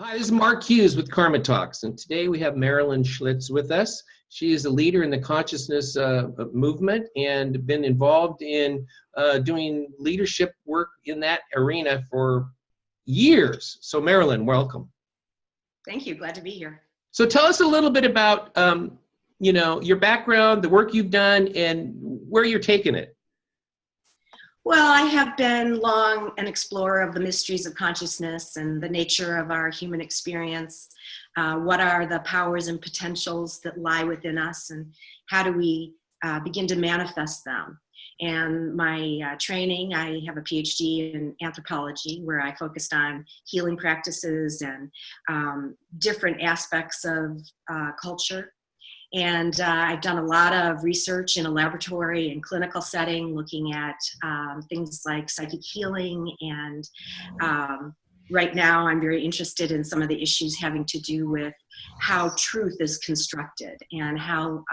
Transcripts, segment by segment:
Hi, this is Mark Hughes with Karma Talks, and today we have Marilyn Schlitz with us. She is a leader in the consciousness movement and been involved in doing leadership work in that arena for years. So Marilyn, welcome. Thank you. Glad to be here. So tell us a little bit about your background, the work you've done, and where you're taking it. Well, I have been long an explorer of the mysteries of consciousness and the nature of our human experience. What are the powers and potentials that lie within us, and how do we begin to manifest them? And my training, I have a PhD in anthropology, where I focused on healing practices and different aspects of culture. And I've done a lot of research in a laboratory and clinical setting, looking at things like psychic healing. And right now I'm very interested in some of the issues having to do with how truth is constructed and how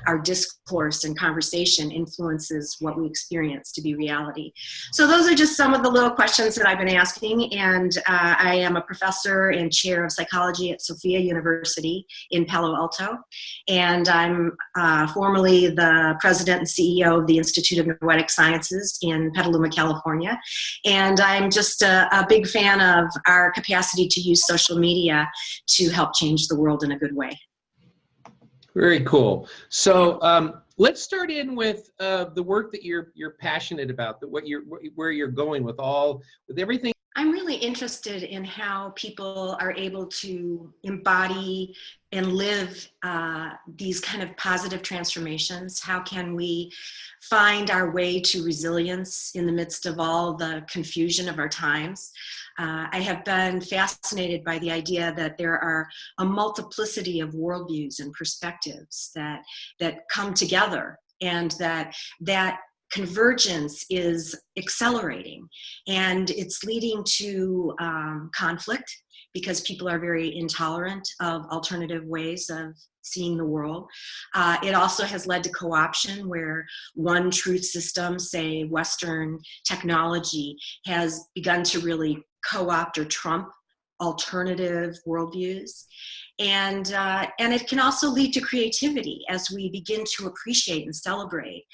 our discourse and conversation influences what we experience to be reality. So those are just some of the little questions that I've been asking. And I am a professor and chair of psychology at Sophia University in Palo Alto. And I'm formerly the president and CEO of the Institute of Noetic Sciences in Petaluma, California. And I'm just a big fan of our capacity to use social media to help change the world in a good way. Very cool. So let's start in with the work that you're passionate about, where you're going with everything. I'm really interested in how people are able to embody and live these kind of positive transformations. How can we find our way to resilience in the midst of all the confusion of our times? I have been fascinated by the idea that there are a multiplicity of worldviews and perspectives that come together, and that convergence is accelerating, and it's leading to conflict, because people are very intolerant of alternative ways of seeing the world. It also has led to co-option, where one truth system, say Western technology, has begun to really co-opt or trump alternative worldviews. And it can also lead to creativity as we begin to appreciate and celebrate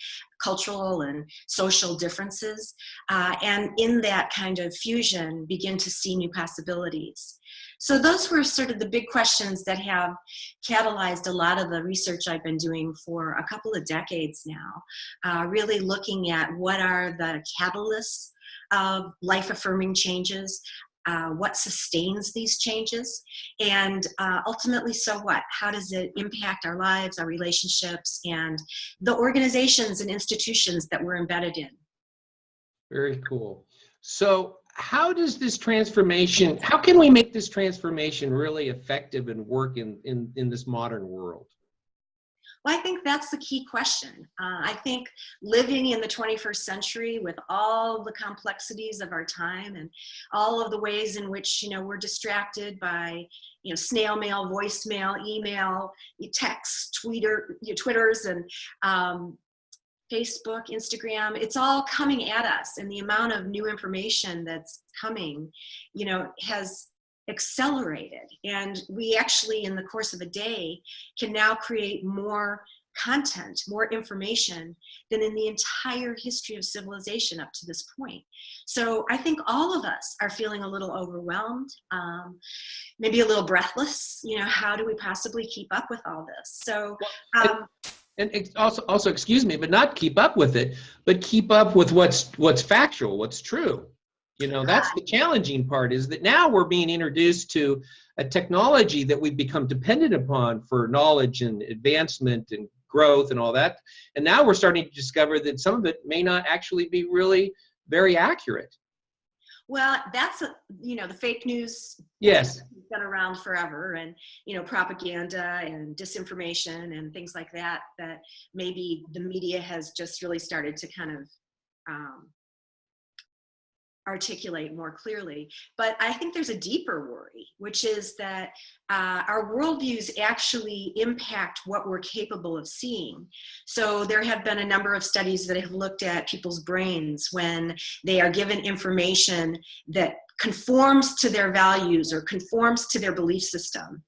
cultural and social differences. And in that kind of fusion, begin to see new possibilities. So those were sort of the big questions that have catalyzed a lot of the research I've been doing for a couple of decades now, really looking at what are the catalysts of life-affirming changes, what sustains these changes, and ultimately, so what? How does it impact our lives, our relationships, and the organizations and institutions that we're embedded in? Very cool. So how does this transformation, how can we make this transformation really effective and work in this modern world? Well, I think that's the key question. I think living in the 21st century with all the complexities of our time and all of the ways in which, we're distracted by, snail mail, voicemail, email, text, Twitters, and Facebook, Instagram, it's all coming at us. And the amount of new information that's coming, has accelerated, and we actually, in the course of a day, can now create more content, more information than in the entire history of civilization up to this point. So I think all of us are feeling a little overwhelmed, maybe a little breathless. How do we possibly keep up with all this? So and also excuse me, but not keep up with it, but keep up with what's factual, what's true. That's the challenging part, is that now we're being introduced to a technology that we've become dependent upon for knowledge and advancement and growth and all that. And now we're starting to discover that some of it may not actually be really very accurate. Well, that's, the fake news. Yes. Has been around forever, and, propaganda and disinformation and things like that maybe the media has just really started to kind of articulate more clearly. But I think there's a deeper worry, which is that our worldviews actually impact what we're capable of seeing. So there have been a number of studies that have looked at people's brains when they are given information that conforms to their values or conforms to their belief system.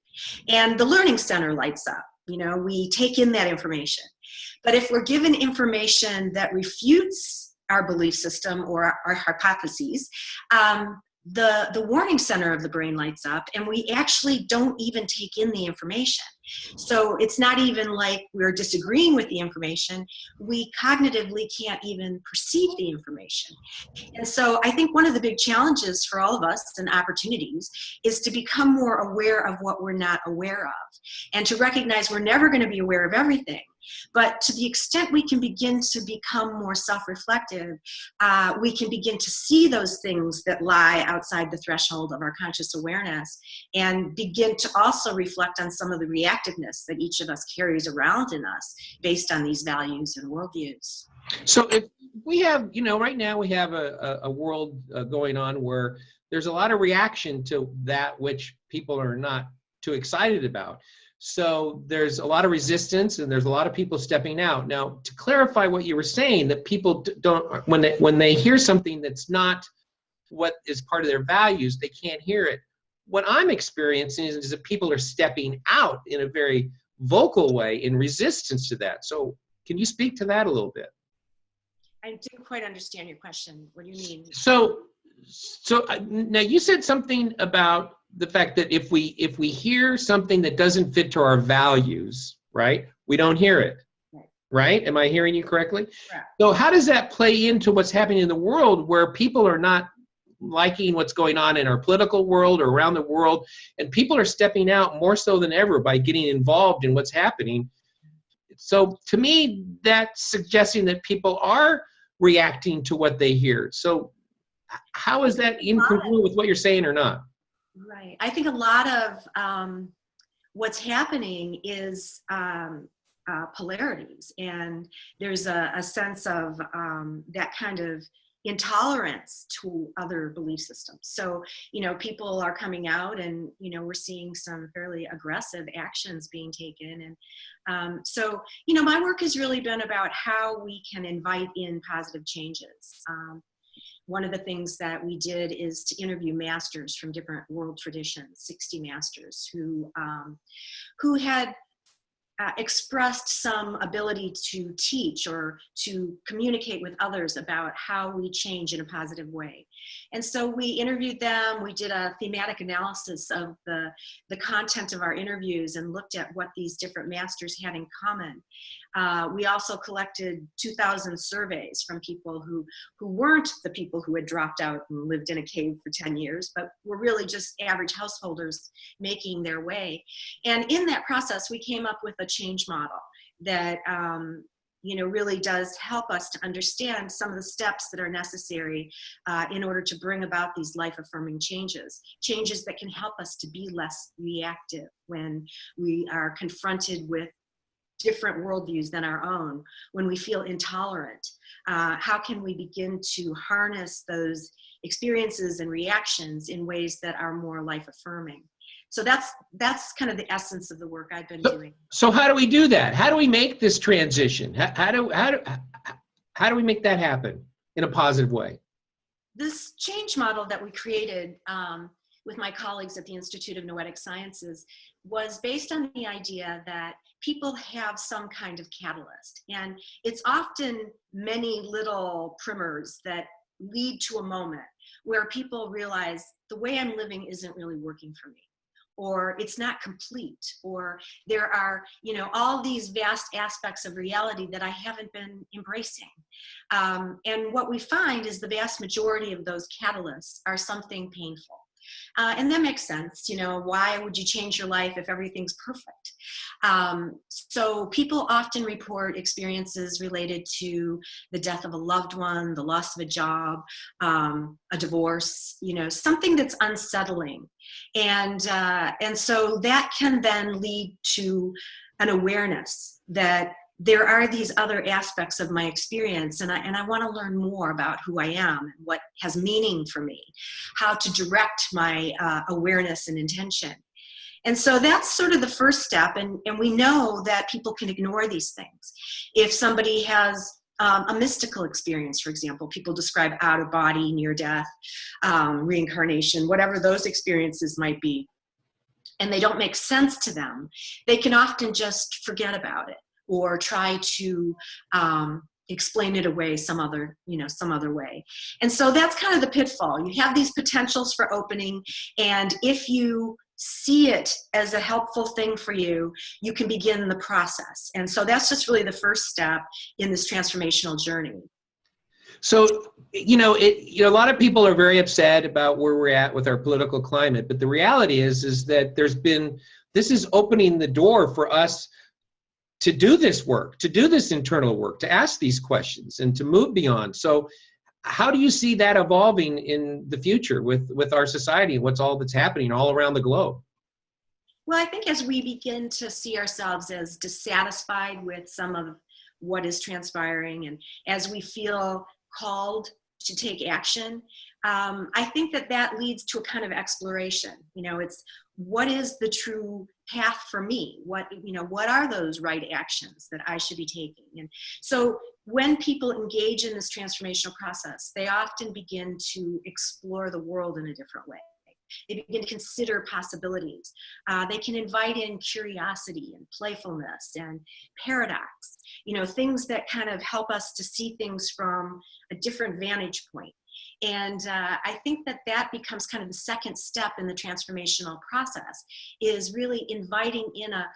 And the learning center lights up. We take in that information. But if we're given information that refutes our belief system or our hypotheses, the warning center of the brain lights up, and we actually don't even take in the information. So it's not even like we're disagreeing with the information. We cognitively can't even perceive the information. And so I think one of the big challenges for all of us and opportunities is to become more aware of what we're not aware of, and to recognize we're never going to be aware of everything. But to the extent we can begin to become more self-reflective, we can begin to see those things that lie outside the threshold of our conscious awareness, and begin to also reflect on some of the reactiveness that each of us carries around in us based on these values and worldviews. So if we have, right now we have a world going on where there's a lot of reaction to that which people are not too excited about. So there's a lot of resistance, and there's a lot of people stepping out. Now, to clarify what you were saying, that people don't, when they hear something that's not what is part of their values, they can't hear it. What I'm experiencing is that people are stepping out in a very vocal way in resistance to that. So can you speak to that a little bit? I didn't quite understand your question. What do you mean? So now you said something about the fact that if we hear something that doesn't fit to our values, right, we don't hear it, right? Am I hearing you correctly? Correct. So how does that play into what's happening in the world, where people are not liking what's going on in our political world or around the world, and people are stepping out more so than ever by getting involved in what's happening? So to me, that's suggesting that people are reacting to what they hear. So how is that incongruent with what you're saying or not? Right. I think a lot of what's happening is polarities, and there's a sense of that kind of intolerance to other belief systems. So, people are coming out, and, we're seeing some fairly aggressive actions being taken. And so, my work has really been about how we can invite in positive changes. One of the things that we did is to interview masters from different world traditions, 60 masters who had expressed some ability to teach or to communicate with others about how we change in a positive way. And so we interviewed them. We did a thematic analysis of the content of our interviews and looked at what these different masters had in common. We also collected 2,000 surveys from people who weren't the people who had dropped out and lived in a cave for 10 years, but were really just average householders making their way. And in that process, we came up with a change model that really does help us to understand some of the steps that are necessary in order to bring about these life-affirming changes that can help us to be less reactive when we are confronted with different worldviews than our own, when we feel intolerant. How can we begin to harness those experiences and reactions in ways that are more life-affirming? So that's kind of the essence of the work I've been doing. So how do we do that? How do we make this transition? How do we make that happen in a positive way? This change model that we created with my colleagues at the Institute of Noetic Sciences was based on the idea that people have some kind of catalyst. And it's often many little primers that lead to a moment where people realize the way I'm living isn't really working for me, or it's not complete, or there are, all these vast aspects of reality that I haven't been embracing. And what we find is the vast majority of those catalysts are something painful. And that makes sense. Why would you change your life if everything's perfect? So people often report experiences related to the death of a loved one, the loss of a job, a divorce, something that's unsettling. And so that can then lead to an awareness that there are these other aspects of my experience, and I want to learn more about who I am and what has meaning for me, how to direct my awareness and intention. And so that's sort of the first step, and we know that people can ignore these things. If somebody has a mystical experience, for example. People describe out of body, near death, reincarnation, whatever those experiences might be, and they don't make sense to them, they can often just forget about it or try to explain it away some other way. And so that's kind of the pitfall. You have these potentials for opening, and if you see it as a helpful thing for you, you can begin the process. And so that's just really the first step in this transformational journey. So, a lot of people are very upset about where we're at with our political climate, but the reality is that this is opening the door for us to do this work, to do this internal work, to ask these questions and to move beyond. So how do you see that evolving in the future with our society and what's all that's happening all around the globe? Well, I think as we begin to see ourselves as dissatisfied with some of what is transpiring, and as we feel called to take action, I think that leads to a kind of exploration. It's what is the true path for me? What are those right actions that I should be taking? And so when people engage in this transformational process, they often begin to explore the world in a different way. They begin to consider possibilities. They can invite in curiosity and playfulness and paradox, things that kind of help us to see things from a different vantage point. And I think that becomes kind of the second step in the transformational process, is really inviting in a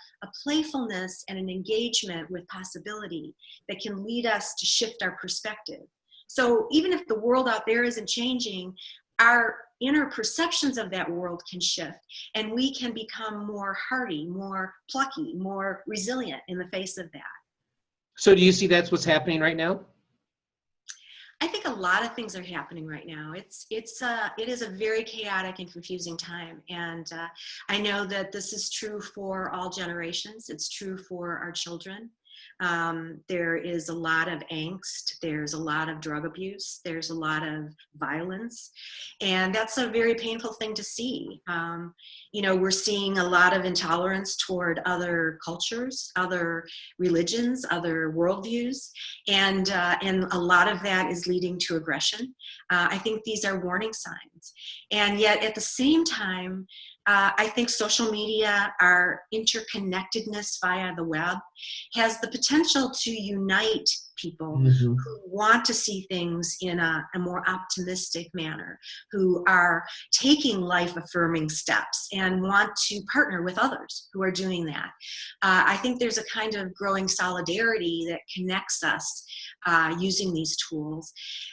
playfulness and an engagement with possibility that can lead us to shift our perspective. So even if the world out there isn't changing, our inner perceptions of that world can shift, and we can become more hardy, more plucky, more resilient in the face of that. So do you see that's what's happening right now? I think a lot of things are happening right now. It is a very chaotic and confusing time, and I know that this is true for all generations. It's true for our children. There is a lot of angst. There's a lot of drug abuse. There's a lot of violence, and that's a very painful thing to see. We're seeing a lot of intolerance toward other cultures, other religions, other worldviews, and a lot of that is leading to aggression. I think these are warning signs, and yet at the same time, I think social media, our interconnectedness via the web, has the potential to unite people who want to see things in a more optimistic manner, who are taking life-affirming steps and want to partner with others who are doing that. I think there's a kind of growing solidarity that connects us using these tools.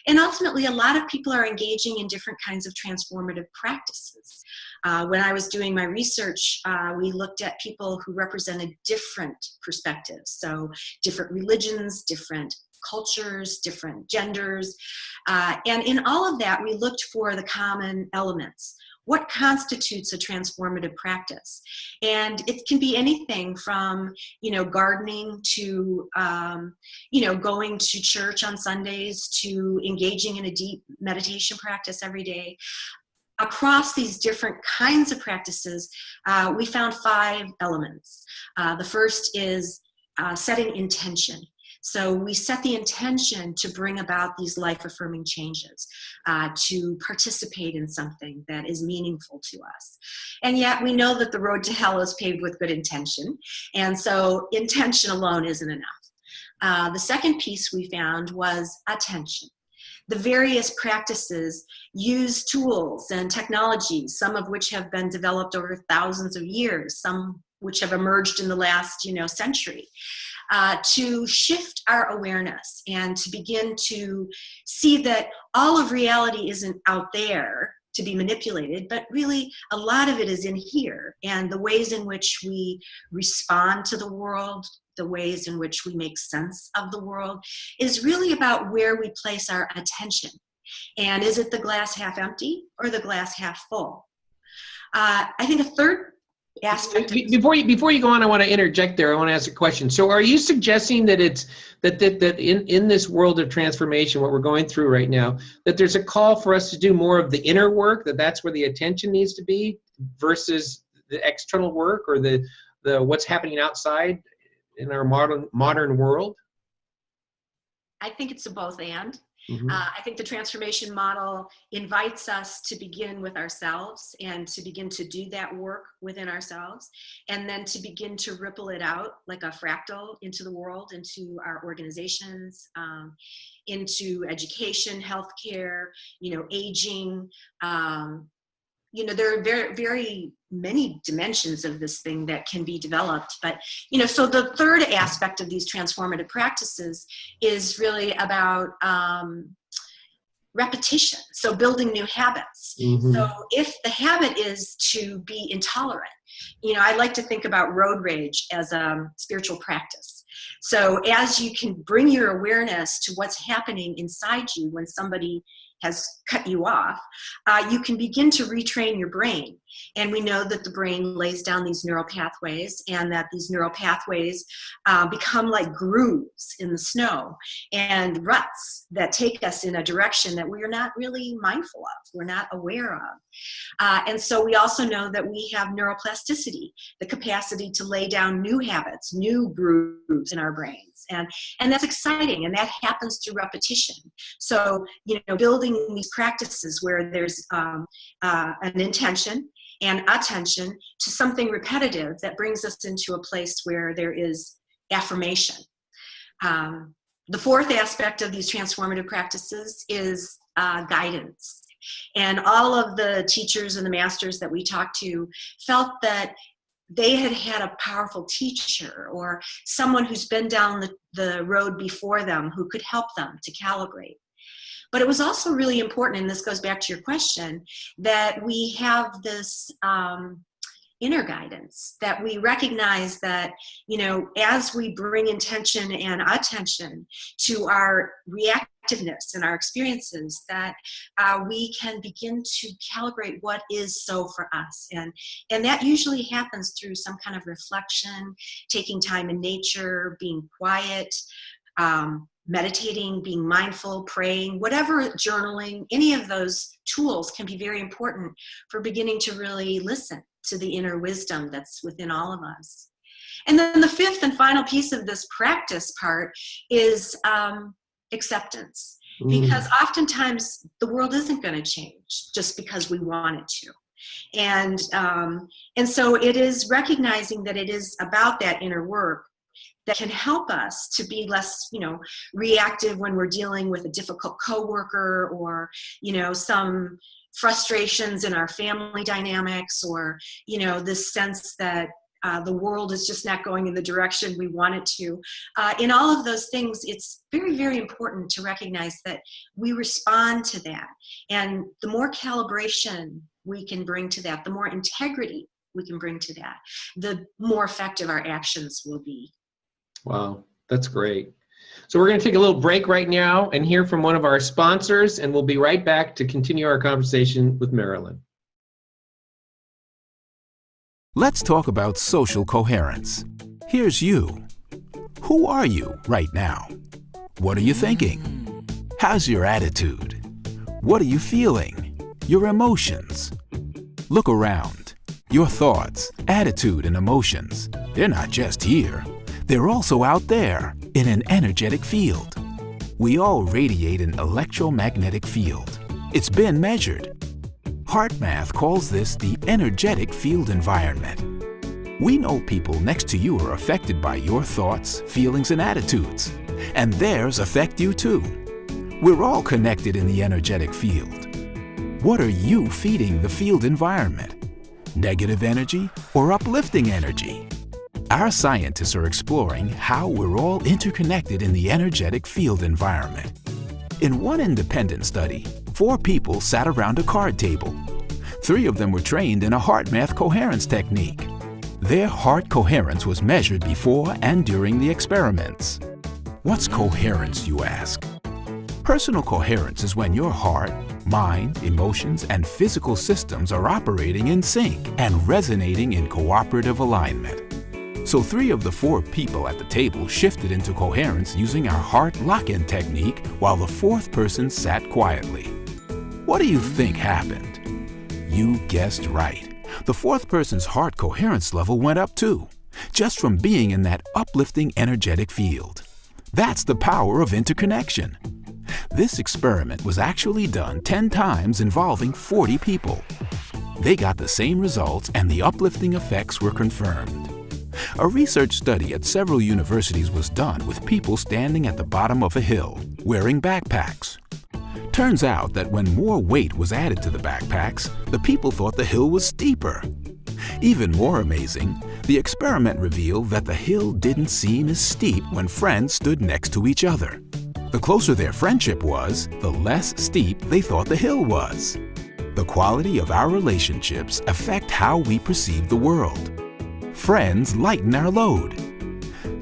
And ultimately, a lot of people are engaging in different kinds of transformative practices. When I was doing my research, we looked at people who represented different perspectives. So different religions, different cultures, different genders. And in all of that, we looked for the common elements. What constitutes a transformative practice? And it can be anything from, gardening to, going to church on Sundays, to engaging in a deep meditation practice every day. Across these different kinds of practices, we found 5 elements. The first is setting intention. So we set the intention to bring about these life-affirming changes, to participate in something that is meaningful to us. And yet we know that the road to hell is paved with good intention, and so intention alone isn't enough. The second piece we found was attention. The various practices use tools and technologies, some of which have been developed over thousands of years, some which have emerged in the last century, to shift our awareness and to begin to see that all of reality isn't out there to be manipulated, but really a lot of it is in here, and the ways in which we respond to the world, the ways in which we make sense of the world, is really about where we place our attention. And is it the glass half empty or the glass half full? I think a third aspect. Before you go on, I want to interject there. I want to ask a question. So are you suggesting that it's that in this world of transformation, what we're going through right now, that there's a call for us to do more of the inner work, that's where the attention needs to be, versus the external work or the what's happening outside in our modern world? I think it's a both and. Mhm. I think the transformation model invites us to begin with ourselves and to begin to do that work within ourselves, and then to begin to ripple it out like a fractal into the world, into our organizations, into education, healthcare, aging. There are very, very many dimensions of this thing that can be developed. But, so the third aspect of these transformative practices is really about repetition. So building new habits. Mhm. So if the habit is to be intolerant, I like to think about road rage as a spiritual practice. So as you can bring your awareness to what's happening inside you when somebody has cut you off, you can begin to retrain your brain. And we know that the brain lays down these neural pathways, and that these neural pathways become like grooves in the snow and ruts that take us in a direction that we are not really mindful of, we're not aware of. And so we also know that we have neuroplasticity, the capacity to lay down new habits, new grooves in our brains. And that's exciting, and that happens through repetition. So, building these practices where there's an intention and attention to something repetitive that brings us into a place where there is affirmation. The fourth aspect of these transformative practices is guidance. And all of the teachers and the masters that we talked to felt that they had had a powerful teacher or someone who's been down the road before them who could help them to calibrate. But it was also really important, and this goes back to your question, that we have this inner guidance, that we recognize that, as we bring intention and attention to our reactiveness and our experiences, that we can begin to calibrate what is so for us. And that usually happens through some kind of reflection, taking time in nature, being quiet, meditating, being mindful, praying, whatever, journaling, any of those tools can be very important for beginning to really listen to the inner wisdom that's within all of us. And then the fifth and final piece of this practice part is acceptance. Because oftentimes the world isn't going to change just because we want it to. And so it is recognizing that it is about that inner work that can help us to be less, reactive when we're dealing with a difficult coworker or, some frustrations in our family dynamics, or, this sense that the world is just not going in the direction we want it to. In all of those things, it's very, very important to recognize that we respond to that. And the more calibration we can bring to that, the more integrity we can bring to that, the more effective our actions will be. Wow, that's great. So we're going to take a little break right now and hear from one of our sponsors, and we'll be right back to continue our conversation with Marilyn. Let's talk about social coherence. Here's you. Who are you right now? What are you thinking? How's your attitude? What are you feeling? Your emotions. Look around. Your thoughts, attitude, and emotions, they're not just here. They're also out there in an energetic field. We all radiate an electromagnetic field. It's been measured. HeartMath calls this the energetic field environment. We know people next to you are affected by your thoughts, feelings, and attitudes, and theirs affect you too. We're all connected in the energetic field. What are you feeding the field environment? Negative energy or uplifting energy? Our scientists are exploring how we're all interconnected in the energetic field environment. In one independent study, 4 people sat around a card table. 3 of them were trained in a HeartMath coherence technique. Their heart coherence was measured before and during the experiments. What's coherence, you ask? Personal coherence is when your heart, mind, emotions, and physical systems are operating in sync and resonating in cooperative alignment. So 3 of the 4 people at the table shifted into coherence using our heart lock-in technique while the 4th person sat quietly. What do you think happened? You guessed right. The 4th person's heart coherence level went up too, just from being in that uplifting energetic field. That's the power of interconnection. This experiment was actually done 10 times involving 40 people. They got the same results and the uplifting effects were confirmed. A research study at several universities was done with people standing at the bottom of a hill, wearing backpacks. Turns out that when more weight was added to the backpacks, the people thought the hill was steeper. Even more amazing, the experiment revealed that the hill didn't seem as steep when friends stood next to each other. The closer their friendship was, the less steep they thought the hill was. The quality of our relationships affect how we perceive the world. Friends lighten our load.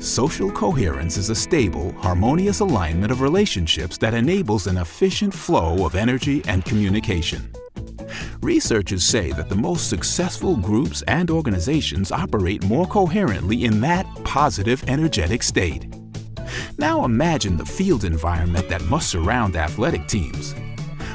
Social coherence is a stable, harmonious alignment of relationships that enables an efficient flow of energy and communication. Researchers say that the most successful groups and organizations operate more coherently in that positive, energetic state. Now imagine the field environment that must surround athletic teams.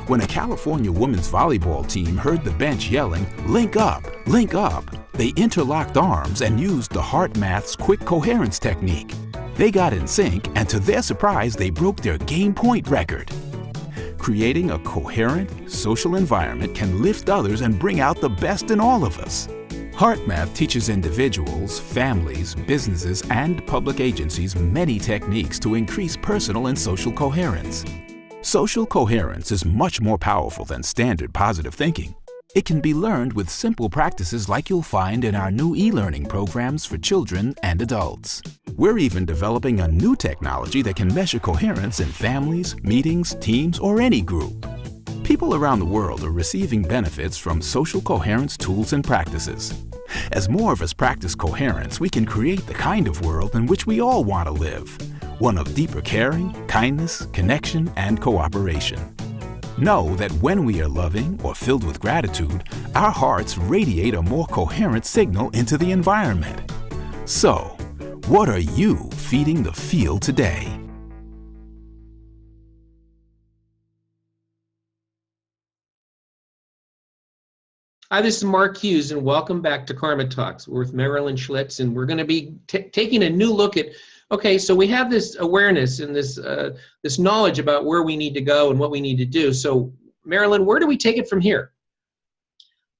When a California women's volleyball team heard the bench yelling, "Link up, link up," they interlocked arms and used the HeartMath's quick coherence technique. They got in sync, and to their surprise, they broke their game point record. Creating a coherent, social environment can lift others and bring out the best in all of us. HeartMath teaches individuals, families, businesses, and public agencies many techniques to increase personal and social coherence. Social coherence is much more powerful than standard positive thinking. It can be learned with simple practices like you'll find in our new e-learning programs for children and adults. We're even developing a new technology that can measure coherence in families, meetings, teams, or any group. People around the world are receiving benefits from social coherence tools and practices. As more of us practice coherence, we can create the kind of world in which we all want to live. One of deeper caring, kindness, connection, and cooperation. Know that when we are loving or filled with gratitude, our hearts radiate a more coherent signal into the environment. So, what are you feeding the field today? Hi, this is Mark Hughes, and welcome back to Karma Talks. We're with Marilyn Schlitz, and we're going to be taking a new look at, okay, so we have this awareness and this knowledge about where we need to go and what we need to do. So, Marilyn, where do we take it from here?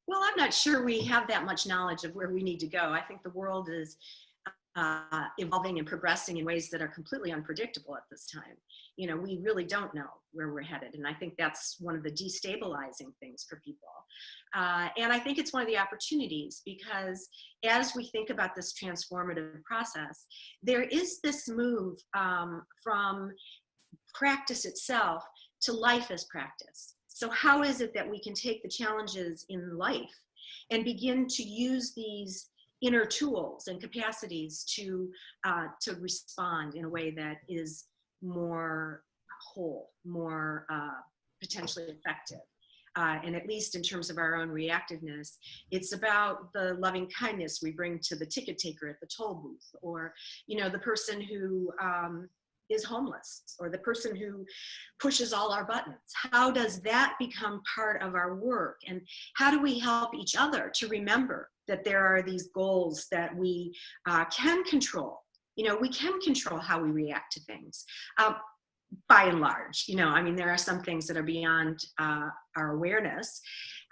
Well, I'm not sure we have that much knowledge of where we need to go. I think the world is evolving and progressing in ways that are completely unpredictable at this time. You know, we really don't know where we're headed. And I think that's one of the destabilizing things for people. And I think it's one of the opportunities, because as we think about this transformative process, there is this move from practice itself to life as practice. So how is it that we can take the challenges in life and begin to use these inner tools and capacities to respond in a way that is more whole, more potentially effective. And at least in terms of our own reactiveness, it's about the loving kindness we bring to the ticket taker at the toll booth, or, you know, the person who is homeless, or the person who pushes all our buttons. How does that become part of our work? And how do we help each other to remember that there are these goals that we can control? You know, we can control how we react to things. By and large, you know, I mean, there are some things that are beyond our awareness.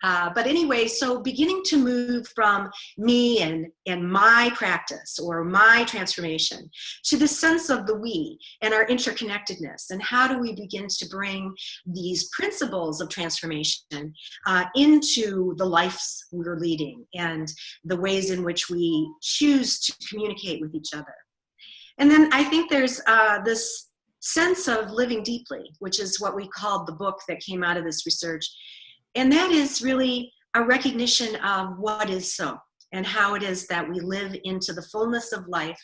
But anyway, so beginning to move from me and my practice or my transformation to the sense of the we and our interconnectedness, and how do we begin to bring these principles of transformation into the lives we're leading and the ways in which we choose to communicate with each other. And then I think there's this sense of living deeply, which is what we called the book that came out of this research. And that is really a recognition of what is so, and how it is that we live into the fullness of life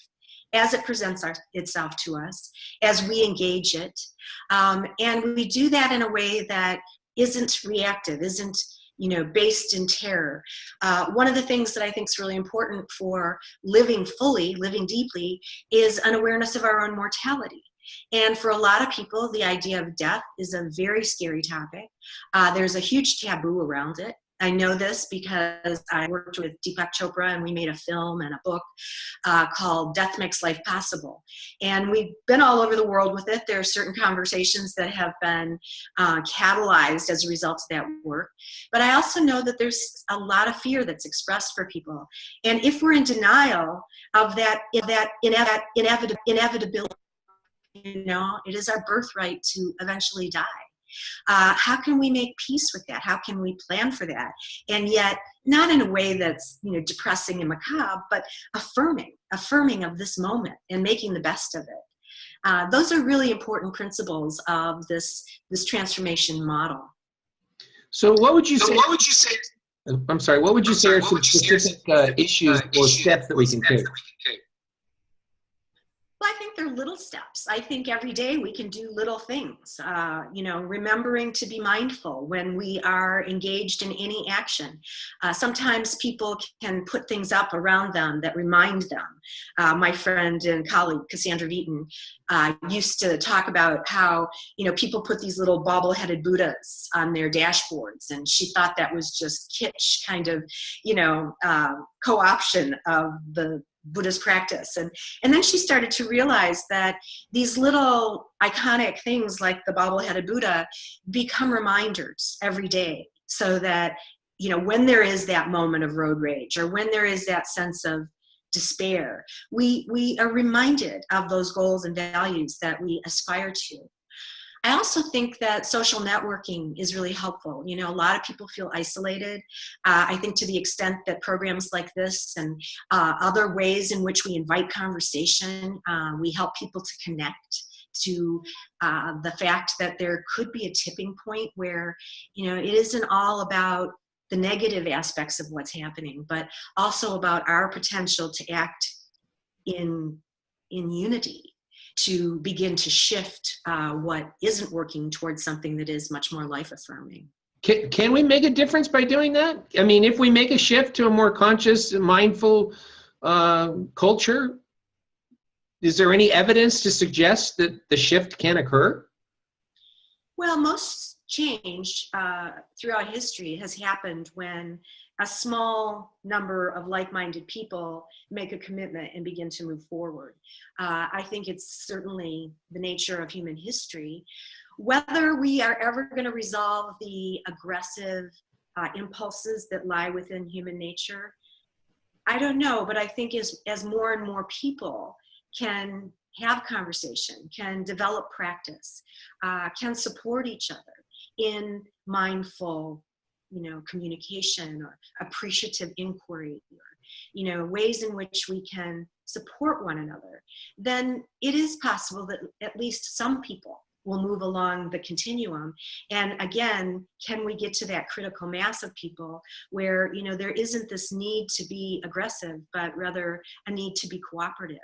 as it presents itself to us, as we engage it. And we do that in a way that isn't reactive, isn't, you know, based in terror. One of the things that I think is really important for living fully, living deeply, is an awareness of our own mortality. And for a lot of people, the idea of death is a very scary topic. There's a huge taboo around it. I know this because I worked with Deepak Chopra and we made a film and a book called Death Makes Life Possible. And we've been all over the world with it. There are certain conversations that have been catalyzed as a result of that work. But I also know that there's a lot of fear that's expressed for people. And if we're in denial of that inevitability, you know, it is our birthright to eventually die. How can we make peace with that? How can we plan for that? And yet, not in a way that's, you know, depressing and macabre, but affirming of this moment and making the best of it. Those are really important principles of this transformation model. So what would you say? I'm sorry. What would you say are some specific issues or steps that we can take? Well, I think they're little steps. I think every day we can do little things, you know, remembering to be mindful when we are engaged in any action. Sometimes people can put things up around them that remind them. My friend and colleague, Cassandra Deaton, used to talk about how, you know, people put these little bobble-headed Buddhas on their dashboards, and she thought that was just kitsch kind of, you know, co-option of the Buddhist practice. And then she started to realize that these little iconic things like the bobble-headed Buddha become reminders every day, so that, you know, when there is that moment of road rage or when there is that sense of despair, we are reminded of those goals and values that we aspire to. I also think that social networking is really helpful. You know, a lot of people feel isolated. I think to the extent that programs like this and other ways in which we invite conversation, we help people to connect to the fact that there could be a tipping point where, you know, it isn't all about the negative aspects of what's happening, but also about our potential to act in unity, to begin to shift what isn't working towards something that is much more life-affirming. Can we make a difference by doing that? I mean, if we make a shift to a more conscious and mindful culture, is there any evidence to suggest that the shift can occur? Well, most change throughout history has happened when a small number of like-minded people make a commitment and begin to move forward. I think it's certainly the nature of human history. Whether we are ever going to resolve the aggressive impulses that lie within human nature, I don't know, but I think as more and more people can have conversation, can develop practice, can support each other in mindful, you know, communication or appreciative inquiry, or, you know, ways in which we can support one another, then it is possible that at least some people will move along the continuum. And again, can we get to that critical mass of people where, you know, there isn't this need to be aggressive, but rather a need to be cooperative?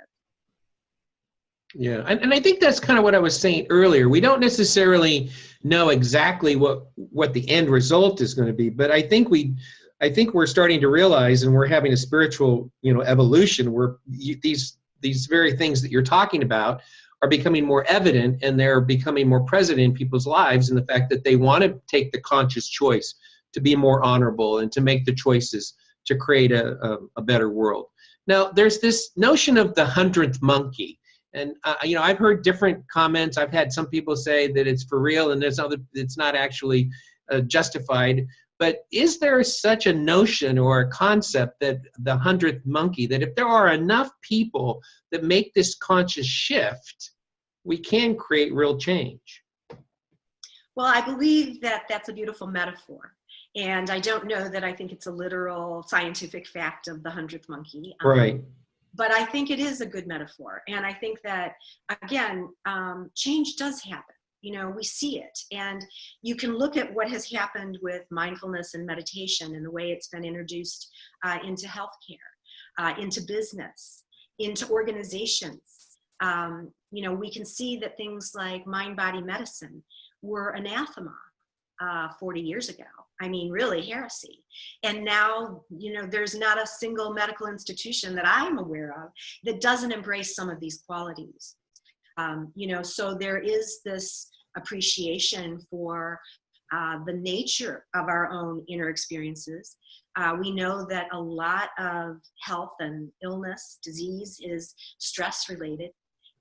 Yeah, and I think that's kind of what I was saying earlier. We don't necessarily know exactly what the end result is going to be, but I think we're starting to realize, and we're having a spiritual, you know, evolution where these very things that you're talking about are becoming more evident, and they're becoming more present in people's lives, and the fact that they want to take the conscious choice to be more honorable and to make the choices to create a better world. Now, there's this notion of the 100th monkey. And, you know, I've heard different comments. I've had some people say that it's for real and there's other, it's not actually justified. But is there such a notion or a concept that the 100th monkey, that if there are enough people that make this conscious shift, we can create real change? Well, I believe that that's a beautiful metaphor. And I don't know that I think it's a literal scientific fact of the 100th monkey. Right. But I think it is a good metaphor. And I think that, again, change does happen. You know, we see it. And you can look at what has happened with mindfulness and meditation and the way it's been introduced into healthcare, into business, into organizations. You know, we can see that things like mind-body medicine were anathema 40 years ago. I mean, really heresy. And now, you know, there's not a single medical institution that I'm aware of that doesn't embrace some of these qualities. You know, so there is this appreciation for the nature of our own inner experiences. We know that a lot of health and illness, disease is stress related,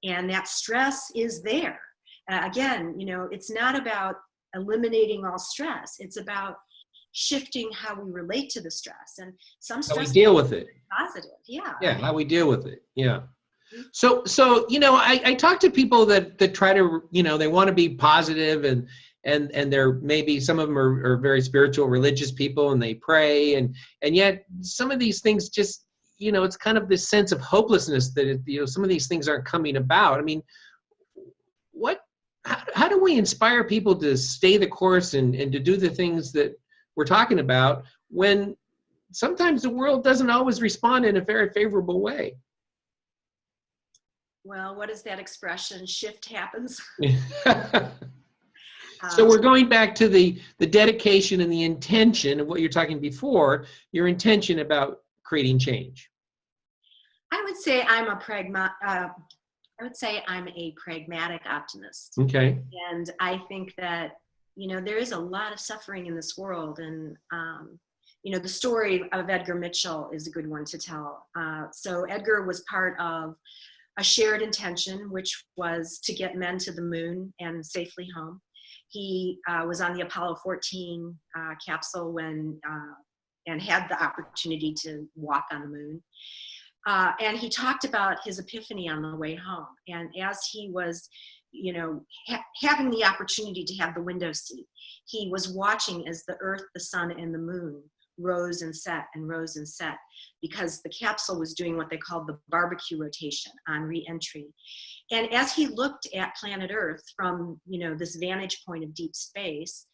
and that stress is there. Again, it's not about eliminating all stress. It's about shifting how we relate to the stress, and some How we stress deal with it. positive. Yeah. Yeah, how we deal with it. Yeah. So I talk to people that try to, they want to be positive, and they're, maybe some of them are very spiritual, religious people, and they pray, and yet some of these things just, it's kind of this sense of hopelessness that some of these things aren't coming about. I mean, how do we inspire people to stay the course and to do the things that we're talking about when sometimes the world doesn't always respond in a very favorable way? Well, what is that expression? Shift happens. So we're going back to the dedication and the intention of what you're talking before, your intention about creating change. I would say I'm a pragmatic optimist. Okay. And I think that, there is a lot of suffering in this world. And, the story of Edgar Mitchell is a good one to tell. So Edgar was part of a shared intention, which was to get men to the moon and safely home. He was on the Apollo 14 capsule and had the opportunity to walk on the moon. And he talked about his epiphany on the way home. And as he was, having the opportunity to have the window seat, he was watching as the Earth, the sun, and the moon rose and set and rose and set, because the capsule was doing what they called the barbecue rotation on re-entry. And as he looked at planet Earth from, this vantage point of deep space,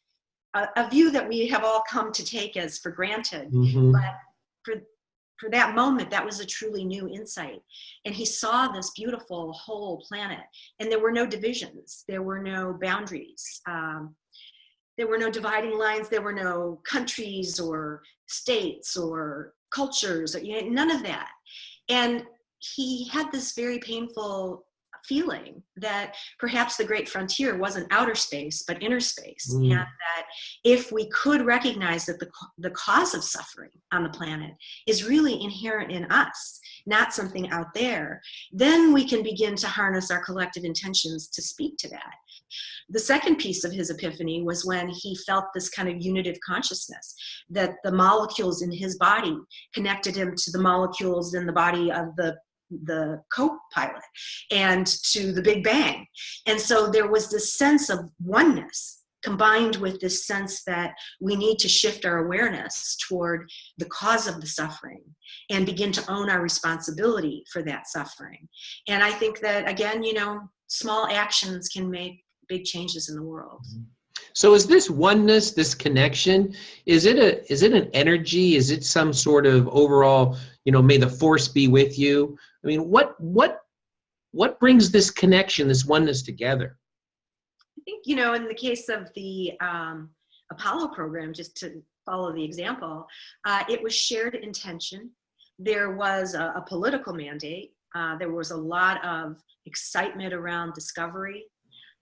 a view that we have all come to take as for granted, Mm-hmm. but for that moment, that was a truly new insight. And he saw this beautiful whole planet, and there were no divisions, there were no boundaries, there were no dividing lines, there were no countries or states or cultures, none of that. And he had this very painful feeling that perhaps the great frontier wasn't outer space, but inner space. And that if we could recognize that the cause of suffering on the planet is really inherent in us, not something out there, then we can begin to harness our collective intentions to speak to that. The second piece of his epiphany was when he felt this kind of unitive consciousness, that the molecules in his body connected him to the molecules in the body of the co-pilot and to the Big Bang. And so there was this sense of oneness combined with this sense that we need to shift our awareness toward the cause of the suffering and begin to own our responsibility for that suffering. And I think that, again, small actions can make big changes in the world. So is this oneness, this connection, is it an energy? Is it some sort of overall, may the force be with you? I mean, what brings this connection, this oneness together? I think, in the case of the Apollo program, just to follow the example, it was shared intention. There was a political mandate. There was a lot of excitement around discovery.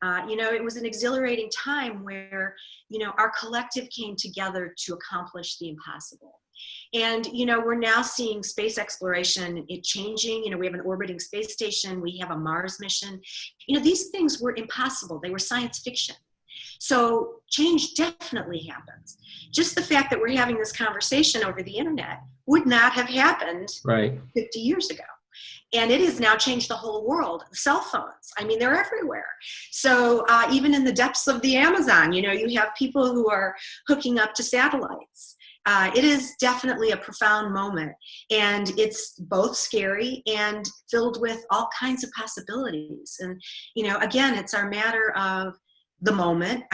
It was an exhilarating time where, our collective came together to accomplish the impossible. And, we're now seeing space exploration, it changing. We have an orbiting space station. We have a Mars mission. These things were impossible. They were science fiction. So change definitely happens. Just the fact that we're having this conversation over the internet would not have happened 50 years ago. And it has now changed the whole world. Cell phones, they're everywhere. So even in the depths of the Amazon, you have people who are hooking up to satellites. It is definitely a profound moment. And it's both scary and filled with all kinds of possibilities. And, again, it's our matter of the moment.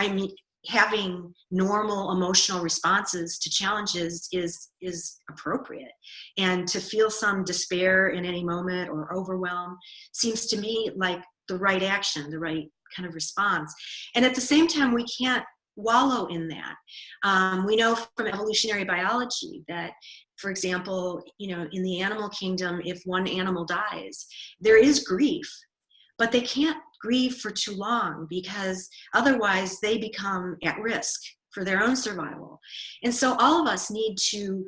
Having normal emotional responses to challenges is appropriate. And to feel some despair in any moment or overwhelm seems to me like the right action, the right kind of response. And at the same time, we can't wallow in that. We know from evolutionary biology that, for example, in the animal kingdom, if one animal dies, there is grief, but they can't grieve for too long, because otherwise they become at risk for their own survival. And so all of us need to,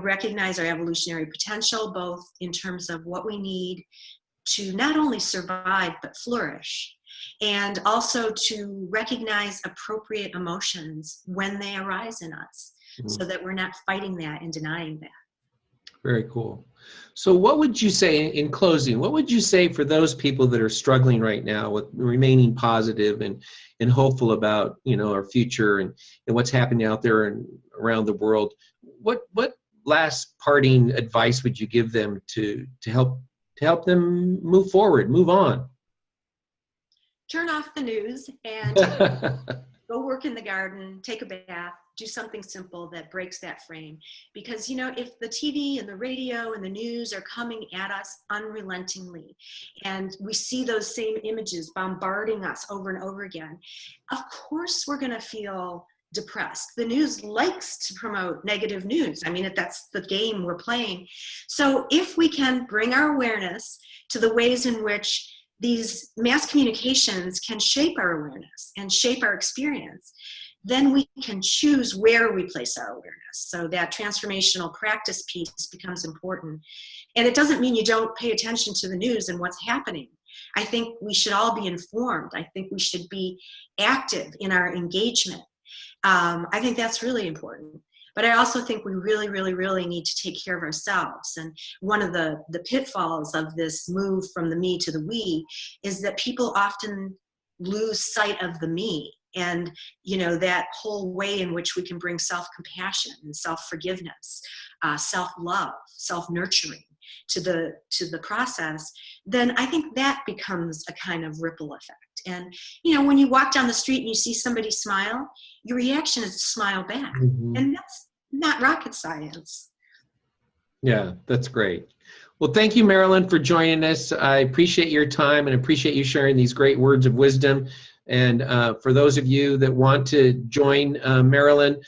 recognize our evolutionary potential, both in terms of what we need to not only survive, but flourish. And also to recognize appropriate emotions when they arise in us, so that we're not fighting that and denying that. Very cool. So what would you say in closing, what would you say for those people that are struggling right now with remaining positive and hopeful about, our future and what's happening out there and around the world? What last parting advice would you give them to help them move forward, move on? Turn off the news and go work in the garden, take a bath, do something simple that breaks that frame. Because, if the TV and the radio and the news are coming at us unrelentingly, and we see those same images bombarding us over and over again, of course we're going to feel depressed. The news likes to promote negative news. I mean, that's the game we're playing. So if we can bring our awareness to the ways in which these mass communications can shape our awareness and shape our experience, then we can choose where we place our awareness. So that transformational practice piece becomes important. And it doesn't mean you don't pay attention to the news and what's happening. I think we should all be informed. I think we should be active in our engagement. I think that's really important. But I also think we really, really, really need to take care of ourselves. And one of the pitfalls of this move from the me to the we is that people often lose sight of the me, and that whole way in which we can bring self-compassion and self-forgiveness, self-love, self-nurturing to the process. Then I think that becomes a kind of ripple effect. And when you walk down the street and you see somebody smile, your reaction is to smile back. And that's not rocket science. Yeah, that's great. Well, thank you, Marilyn, for joining us. I appreciate your time and appreciate you sharing these great words of wisdom. And for those of you that want to join Marilyn,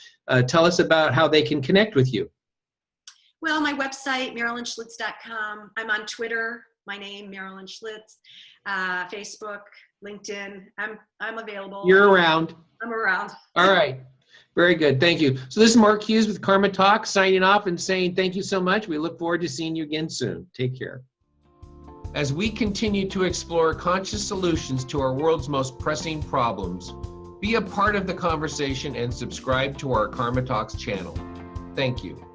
tell us about how they can connect with you. Well, my website, MarilynSchlitz.com. I'm on Twitter, my name, Marilyn Schlitz, Facebook, LinkedIn. I'm available. You're around. I'm around. All right. Very good. Thank you. So this is Mark Hughes with Karma Talk, signing off and saying thank you so much. We look forward to seeing you again soon. Take care. As we continue to explore conscious solutions to our world's most pressing problems, be a part of the conversation and subscribe to our Karma Talks channel. Thank you.